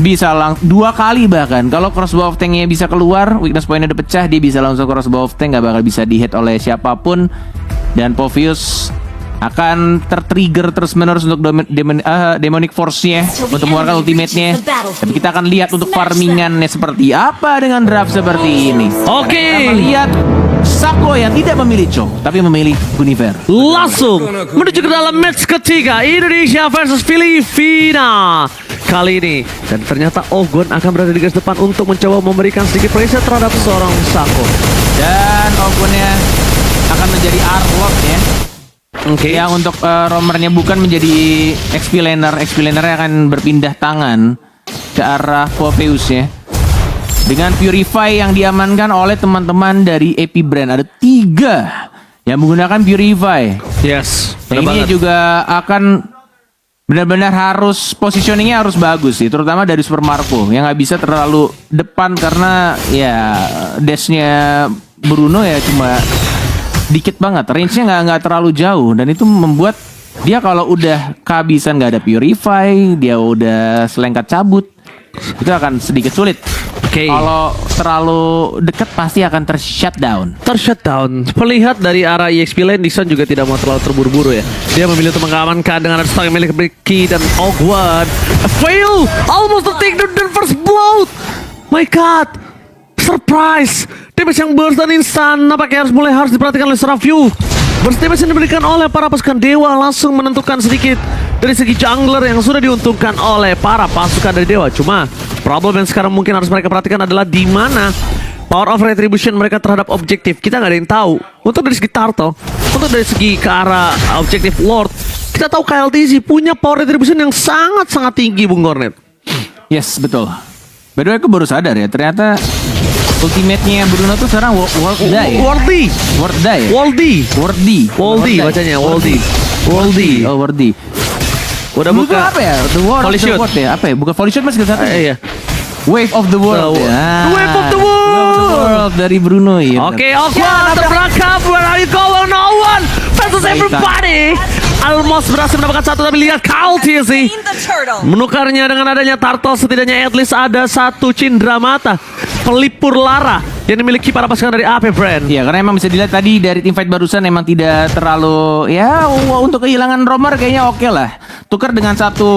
bisa dua kali bahkan. Kalau crossbow of tanknya bisa keluar, weakness point-nya udah pecah, dia bisa langsung crossbow of tank, gak bakal bisa di-hit oleh siapapun. Dan Povius akan tertrigger terus-menerus untuk demonic force-nya untuk mengeluarkan ultimate-nya. Tapi kita akan lihat untuk farmingannya seperti apa dengan draft seperti ini. Oke. Kita melihat Sako yang tidak memilih Chong, tapi memilih Guinevere. Langsung menuju ke dalam match ketiga, Indonesia versus Filipina kali ini. Dan ternyata Ogon akan berada di garis depan untuk mencoba memberikan sedikit pressure terhadap seorang Sako. Dan Ogonnya akan menjadi Arlord ya. Oke. Yang untuk roamernya bukan menjadi XP laner. XP lanernya akan berpindah tangan ke arah Poveus ya. Dengan Purify yang diamankan oleh teman-teman dari AP Brand. Ada 3 yang menggunakan Purify. Yes. Yang ini juga akan benar-benar harus positioningnya harus bagus sih. Terutama dari Super Marco yang nggak bisa terlalu depan karena ya dashnya Bruno ya cuma dikit banget. Range-nya nggak terlalu jauh. Dan itu membuat dia kalau udah kehabisan nggak ada Purify, dia udah selengkat cabut, itu akan sedikit sulit. Oke. Kalau terlalu dekat pasti akan tershutdown. Tershutdown. Terlihat dari arah EXP lane, Dixon juga tidak mau terlalu terburu-buru ya. Dia memilih untuk mengamankan dengan ada stang milik Ricky dan Ogwan. Fail! Almost to take the first blow! My God! Surprise! Damage yang burst dan instan. Nampaknya harus diperhatikan oleh Seraphyu. Burst damage yang diberikan oleh para pasukan Dewa langsung menentukan sedikit dari segi jungler yang sudah diuntungkan oleh para pasukan dari Dewa. Cuma problem yang sekarang mungkin harus mereka perhatikan adalah di mana power of retribution mereka terhadap objektif. Kita nggak ada yang tahu. Untuk dari segi Turtle, untuk dari segi ke arah objektif Lord, kita tahu KLTZ punya power retribution yang sangat-sangat tinggi, Bung Cornet. Yes, betul. By the way, aku baru sadar ya, ternyata ultimate-nya Bruno tuh sekarang Worldie. Worldie bacanya, Worldie. Oh, Worldie. Udah Dulu tuh buka apa ya? The War of Volley the Shoot. World ya? Apa ya? Bukan Volley Shoot mas kita Iya. Wave of the World ya. The Wave of the World. Dari Bruno ya. Oke, terperangkap. Where are you going? No one versus everybody. Almost berhasil mendapatkan satu, tapi lihat KLTZ menukarnya dengan adanya Turtle. Setidaknya at least ada satu cindera mata pelipur lara yang dimiliki para pasukan dari AP Brand. Iya, karena emang bisa dilihat tadi dari teamfight barusan emang tidak terlalu ya untuk kehilangan roamer kayaknya oke lah. Tukar dengan satu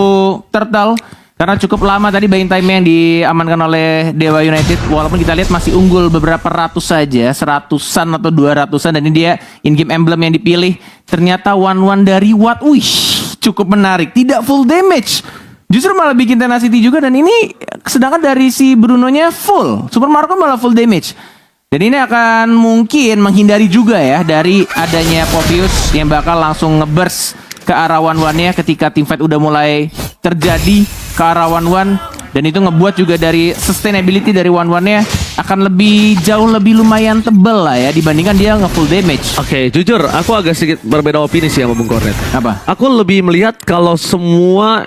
turtle karena cukup lama tadi buying time yang diamankan oleh Dewa United. Walaupun kita lihat masih unggul beberapa ratus saja, 100-an atau 200-an, dan ini dia in-game emblem yang dipilih. Ternyata 1-1 dari Watt. Wih, cukup menarik. Tidak full damage. Justru malah bikin tenacity juga, dan ini sedangkan dari si Bruno-nya full. Super Marco malah full damage. Dan ini akan mungkin menghindari juga ya dari adanya Povius yang bakal langsung ngeburst ke arah 1-1-nya ketika teamfight udah mulai terjadi ke arah 1-1. Dan itu ngebuat juga dari sustainability dari 1-1-nya akan lebih jauh lebih lumayan tebel lah ya dibandingkan dia nge-full damage. Oke, jujur aku agak sedikit berbeda opini sih sama Bung Cornet. Apa? Aku lebih melihat kalau semua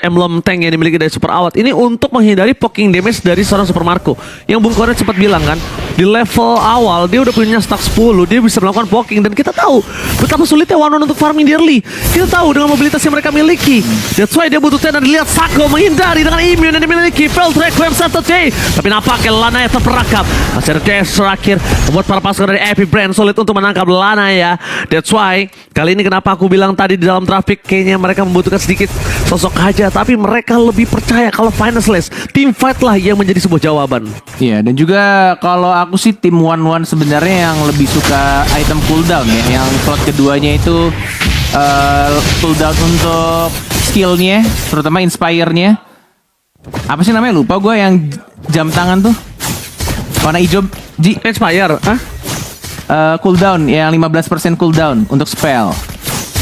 emblem tank yang dimiliki dari Super Awat ini untuk menghindari poking damage dari seorang Super Marco. Yang Bung Cornet sempat bilang kan, di level awal dia udah punya stack 10, dia bisa melakukan poking, dan kita tahu betapa sulitnya One untuk farming di early. Kita tahu dengan mobilitas yang mereka miliki. That's why dia butuh dan dilihat Sako menghindari dengan immune yang dimiliki. Failed Requiem Saturday, tapi nampaknya Lana yang terperangkap. Masih ada dash terakhir membuat para pasukan dari AP Brand sulit untuk menangkap Lana ya. That's why kali ini kenapa aku bilang tadi di dalam traffic kayaknya mereka membutuhkan sedikit sosok aja, tapi mereka lebih percaya kalau Finaceless team fight lah yang menjadi sebuah jawaban. Iya, dan juga kalau aku sih tim 1-1 sebenarnya yang lebih suka item cooldown ya. Yang slot keduanya itu cooldown untuk skillnya, terutama inspire-nya. Apa sih namanya? Lupa gue yang jam tangan tuh. Warna hijau, Ji. Inspire, hah? Cooldown, yang 15% cooldown untuk spell.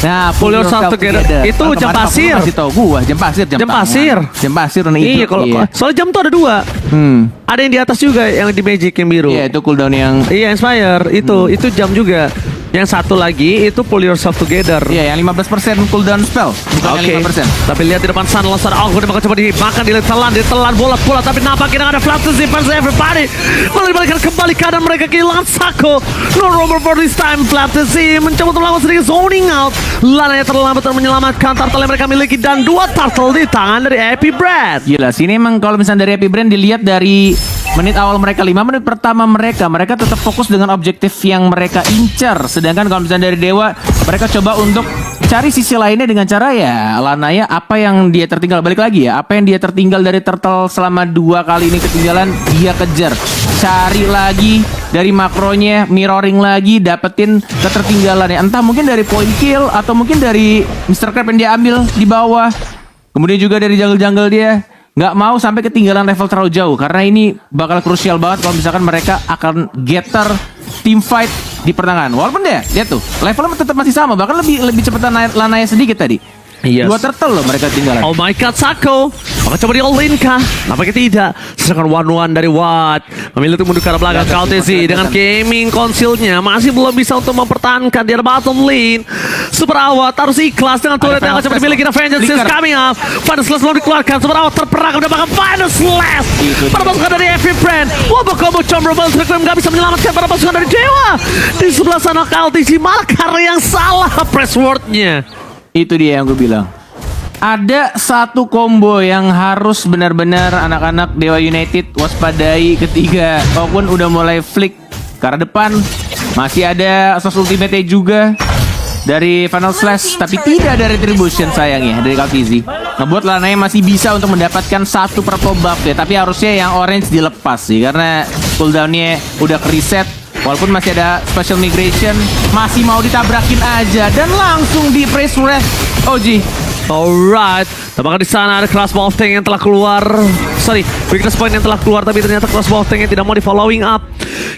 Nah, Pull yourself together. Itu jam pasir. Kasih tau gua, jam pasir, Jam pasir. Jam pasir warna hijau. Iya, kalau soalnya jam tuh ada 2. Ada yang di atas juga yang di magic yang biru. Iya, itu cooldown yang Iya, Inspire itu jam juga. Yang satu lagi itu pull yourself together. Iya, yang 15% cooldown spell, bukan yang 5%. Tapi lihat di depan sana Lonson Ogwad bakal coba dimakan, ditelan bola, tapi nampaknya ada Flattenzy versus everybody. Malah dibalikan kembali keadaan mereka kehilangan Sako. No roamer for this time. Flattenzy mencoba untuk melakukan sedikit zoning out. Lananya terlambat dan menyelamatkan turtle yang mereka miliki dan 2 turtle di tangan dari Epi Brand. Gila, sini emang kalau misalnya dari Epi Brand dilihat dari menit awal mereka, 5 menit pertama mereka tetap fokus dengan objektif yang mereka incar. Sedangkan kalau misalnya dari Dewa, mereka coba untuk cari sisi lainnya dengan cara ya Lanaya apa yang dia tertinggal, balik lagi ya, apa yang dia tertinggal dari Turtle selama 2 kali ini ketinggalan, dia kejar. Cari lagi dari makronya, mirroring lagi, dapetin ketertinggalannya. Entah mungkin dari point kill atau mungkin dari Mr. Crab yang dia ambil di bawah. Kemudian juga dari jungle-jungle dia. Nggak mau sampai ketinggalan level terlalu jauh, karena ini bakal krusial banget kalau misalkan mereka akan getter team fight di pertengahan. Walaupun deh, lihat tuh, levelnya tetap masih sama, bahkan lebih cepat Lanaya sedikit tadi. Yes. 2 turtle loh mereka tinggalan. Oh my god, Sako. Apa coba di all-in kah? Nampaknya tidak. Sedangkan 1-1 dari Watt memilih untuk mundur ke arah belakang. Kaltesi dengan gaming konsilnya masih belum bisa untuk mempertahankan di arah bottom lane. Super Awat harus ikhlas dengan turret yang akan coba dimiliki. Vengeance is coming up. Final Slash belum dikeluarkan. Super Awat terperang mendapatkan Final Slash. Para pasukan dari Epic Brand. Wabah combo Chomber Ball Requiem gak bisa menyelamatkan para pasukan dari Dewa. Di sebelah sana Kaltesi malah karena yang salah press word-nya. Itu dia yang gue bilang. Ada satu combo yang harus benar-benar anak-anak Dewa United waspadai ketika Ogwon udah mulai flick ke arah depan. Masih ada Asas Ultimate juga dari Final Slash, tapi tidak ada Retribution sayangnya dari Kaltizi. Ngebuat Lanaya masih bisa untuk mendapatkan 1 purple buff ya, tapi harusnya yang orange dilepas sih karena cooldownnya udah ke reset. Walaupun masih ada special migration, masih mau ditabrakin aja dan langsung di press rest OG. Alright, tampaknya di sana ada crossbow of tank yang telah keluar. Sorry, weakness point yang telah keluar, tapi ternyata crossbow of tank yang tidak mau di following up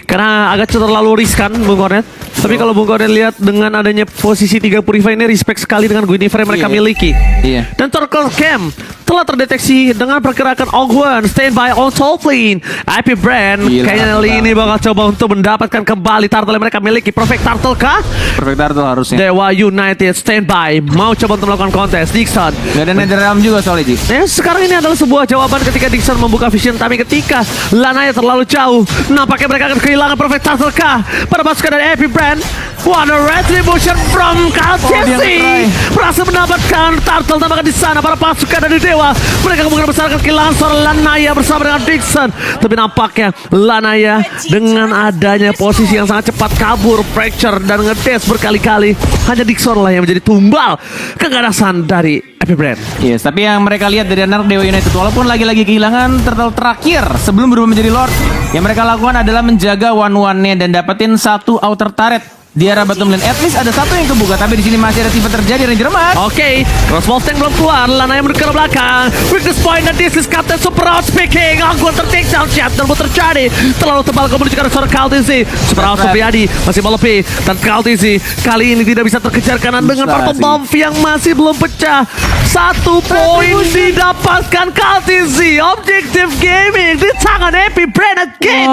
karena agak terlalu riskan, Bung Kornet. Tapi kalau Bung Kornet lihat dengan adanya posisi 3 Purify ini respect sekali dengan Guinevere yang mereka miliki. Iya. Dan Turtle Camp telah terdeteksi dengan pergerakan Ogwon standby on top lane. IP Brand kayaknya kali ini bakal coba untuk mendapatkan kembali turtle yang mereka miliki. Perfect Turtle kah? Perfect Turtle harusnya. Dewa United standby mau coba untuk melakukan kontes. Dixon gak ada Netherrealm juga soalnya Ji. sekarang ini adalah sebuah jawaban ketika Dixon membuka vision, tapi ketika Lanaya terlalu jauh, nampaknya mereka akan kehilangan Perfect Turtle kah pada pasukan dari Epic Brand. What a retribution from Kaltesi. Berhasil mendapatkan turtle tampaknya di sana para pasukan dari Dewa. Mereka kemungkinan besar akan kehilangan seorang Lanaya bersama dengan Dixon. Tapi nampaknya Lanaya dengan adanya posisi yang sangat cepat kabur, fracture dan ngedes berkali-kali. Hanya Dixon lah yang menjadi tumbal keganasan dari Epic Brand. Yes, tapi yang mereka lihat dari anak Dewa United, walaupun lagi-lagi kehilangan turtle terakhir sebelum berubah menjadi Lord, yang mereka lakukan adalah menjaga one-one-nya dan dapetin 1 outer turret di arah bottom lane. At least ada 1 yang kebuka, tapi di sini masih ada tipe terjadi Ranger Emas. Oke, crossbow tank belum keluar. Lanaya menurut ke belakang. Weakness point dan this is Captain Super Out speaking. Ogwon tertake down chat dan terjadi. Terlalu tebal kemudian juga ada suara Kaltesi. Super Out Supriyadi masih melopi dan Kaltesi kali ini tidak bisa terkejar kanan dengan purple bomb yang masih belum pecah. 1 poin didapatkan Kaltesi. Objective gaming di tangan Epic Brand again.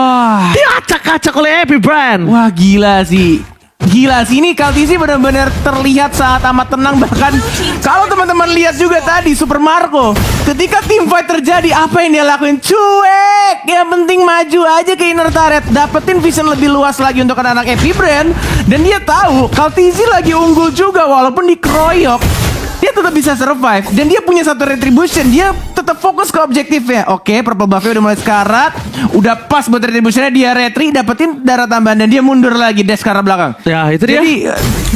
Diacak-acak oleh Epic Brand. Wah gila sih. Gila sih, ini Kaltisi benar-benar terlihat saat amat tenang. Bahkan kalau teman-teman lihat juga tadi Super Marco, ketika team fight terjadi, apa yang dia lakuin? Cuek. Yang penting maju aja ke inner turret, dapetin vision lebih luas lagi untuk anak-anak Epic Brand. Dan dia tahu Kaltisi lagi unggul juga, walaupun dikeroyok dia tetap bisa survive. Dan dia punya 1 retribution, dia tetap fokus ke objektifnya. Oke, purple buffnya udah mulai sekarat, udah pas buat retributionnya, dia retri, dapetin darah tambahan dan dia mundur lagi dash ke arah belakang. Ya itu dia. Jadi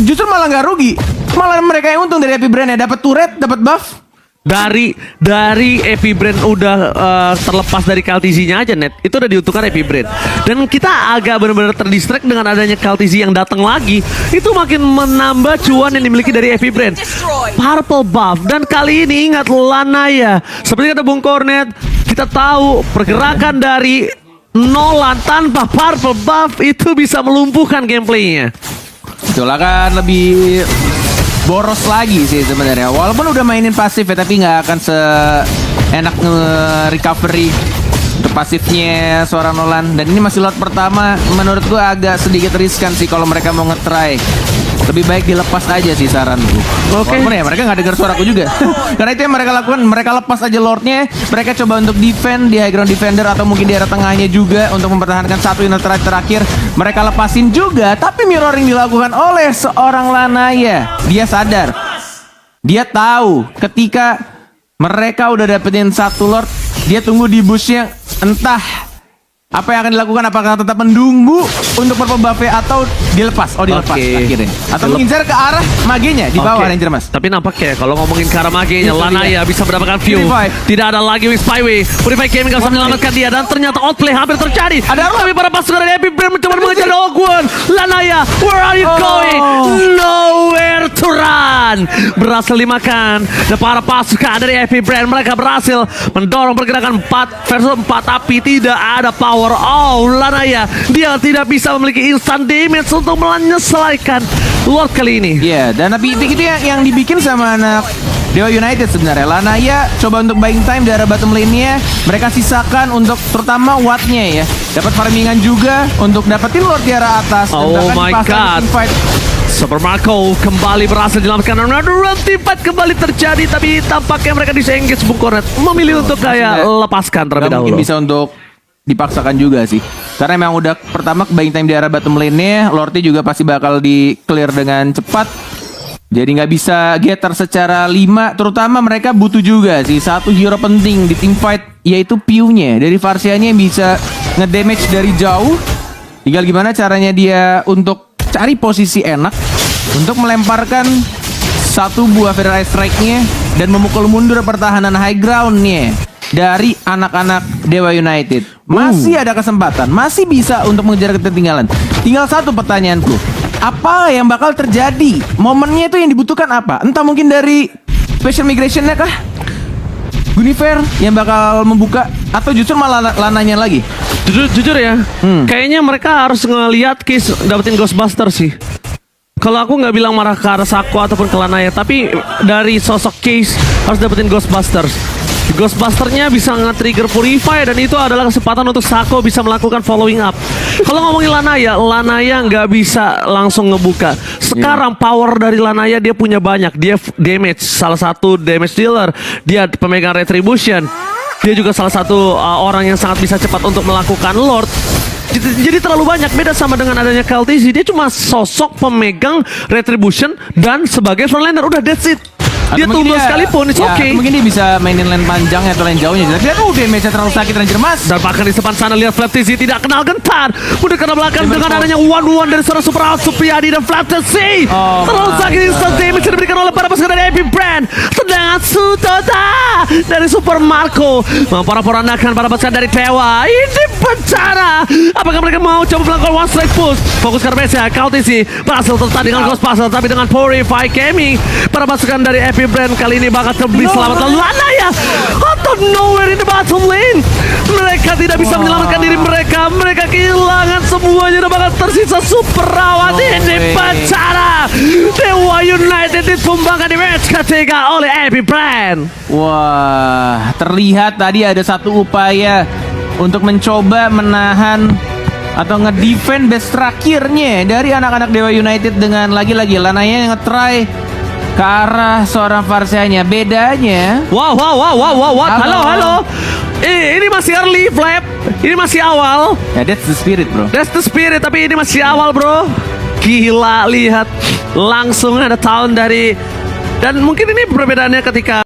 justru malah nggak rugi, malah mereka yang untung dari Epic Brand ya, dapat turret, dapat buff. Dari Epic Brand udah terlepas dari Kaltizinya aja net, itu udah diuntungkan Epic Brand. Dan kita agak benar-benar terdistract dengan adanya Kaltizi yang datang lagi. Itu makin menambah cuan yang dimiliki dari Epic Brand. Purple buff, dan kali ini ingat Lanaya, seperti kata Bung Kornet, kita tahu pergerakan dari Nolan tanpa purple buff itu bisa melumpuhkan gameplaynya. Itulah kan lebih boros lagi sih sebenarnya. Walaupun udah mainin pasif ya, tapi nggak akan seenak nge-recovery untuk pasifnya seorang Nolan. Dan ini masih lot pertama, menurut gua agak sedikit riskan sih kalau mereka mau nge-try. Lebih baik dilepas aja sih saranku. Oke. Walaupun ya mereka nggak dengar suaraku juga. Karena itu yang mereka lakukan, mereka lepas aja Lordnya. Mereka coba untuk defend di high ground defender atau mungkin di area tengahnya juga untuk mempertahankan satu unit terakhir. Mereka lepasin juga, tapi mirroring dilakukan oleh seorang Lanaya. Dia sadar, dia tahu ketika mereka udah dapetin satu Lord, dia tunggu di bushnya. Entah apa yang akan dilakukan, apakah tetap menunggu untuk purple buffet atau dilepas? Oh, dilepas akhirnya. Atau mengincar ke arah magenya di bawah Ranger Mas. Tapi nampaknya kalau ngomongin ke arah magenya, Itu Lanaya bisa mendapatkan view. Purify. Tidak ada lagi with Spyway. Purify Gaming gak bisa menyelamatkan dia, dan ternyata outplay hampir terjadi. Ada Tapi para pasukan dari Epic Brain mencoba mengejar Ogwon. Lanaya, where are you going? Nowhere to run. Berhasil dimakan. Dan para pasukan dari Epic Brain, mereka berhasil mendorong pergerakan 4 versus 4, tapi tidak ada power. Oh, Lanaya, dia tidak bisa memiliki instant damage untuk menyelesaikan Lord kali ini. Iya, dan tapi itu yang dibikin sama anak Dewa United sebenarnya. Lanaya coba untuk buying time di arah bottom lane-nya. Mereka sisakan untuk terutama Watt-nya ya. Dapat farmingan juga untuk dapetin Lord di arah atas. Dan Oh bahkan my dipasang god. teamfight. Super Marco kembali berhasil dilamatkan. Another team fight kembali terjadi, tapi tampaknya mereka disengage Bung Kornet. Memilih untuk kayak lepaskan terlebih Nggak dahulu. mungkin bisa untuk dipaksakan juga sih. Karena memang udah pertama buying time di arah bottom lane-nya, Lordnya juga pasti bakal di clear dengan cepat. Jadi nggak bisa getter secara 5. Terutama mereka butuh juga sih satu hero penting di team fight, yaitu Piu-nya. Dari Varsianya yang bisa ngedamage dari jauh. Tinggal gimana caranya dia untuk cari posisi enak untuk melemparkan satu buah Feather Ice Strike-nya dan memukul mundur pertahanan high ground-nya dari anak-anak Dewa United. Masih ada kesempatan, masih bisa untuk mengejar ketertinggalan. Tinggal satu pertanyaanku, apa yang bakal terjadi? Momennya itu yang dibutuhkan apa? Entah mungkin dari special migration-nya kah? Guinevere yang bakal membuka, atau justru malah Lananya lagi? Jujur ya, kayaknya mereka harus ngelihat case dapetin Ghostbuster sih. Kalau aku nggak bilang marah ke arah Sako ataupun ke Lanaya, tapi dari sosok case harus dapetin Ghostbusters. Ghostbusternya bisa nge-trigger Purify, dan itu adalah kesempatan untuk Sako bisa melakukan following up. Kalau ngomongin Lanaya nggak bisa langsung ngebuka. Sekarang power dari Lanaya dia punya banyak. Dia damage, salah satu damage dealer. Dia pemegang Retribution. Dia juga salah satu orang yang sangat bisa cepat untuk melakukan Lord. Jadi terlalu banyak, beda sama dengan adanya KLTZ. Dia cuma sosok pemegang Retribution dan sebagai frontliner. Udah, that's it. Dia tumbuh sekalipun, it's okay. Mungkin dia bisa mainin lane panjangnya atau lane jauhnya. Jadi damage-nya terlalu sakit Ranger Mas. Dan bahkan di depan sana lihat Flatzy tidak kenal gentar. Udah kena belakang dengan adanya 1-1 dari seorang Super Out Supriyadi dan Flatzy. Terlalu sakit instant damage yang diberikan oleh para pasukan dari Epic Brand. Sedangkan Sutota dari Super Marco memporak-porandakan para pasukan dari Tewa. Ini bencana. Apakah mereka mau coba melakukan one strike push? Fokus ke Arbesa, KLTC berhasil tertahan dengan Ghostbuster, tapi dengan Purify Gaming para pasukan dari Epic Brand kali ini bakal terbit selamat. Lanaya out of nowhere in the bottom lane. Mereka tidak bisa menyelamatkan diri mereka. Mereka kehilangan semuanya dan bakal tersisa Super Rawat. Ini bencana. Dewa United ditumbangkan di match ketiga oleh Epic Brand. Wah, terlihat tadi ada satu upaya untuk mencoba menahan atau ngedefend base terakhirnya dari anak-anak Dewa United dengan lagi-lagi Lanaya yang nge-try ke arah seorang Varsianya. Bedanya, Wow. Halo. Ini masih early, Flap. Ini masih awal. ya that's the spirit bro. That's the spirit, tapi ini masih awal, bro. Gila, lihat. Langsung ada tahun dari... Dan mungkin ini perbedaannya ketika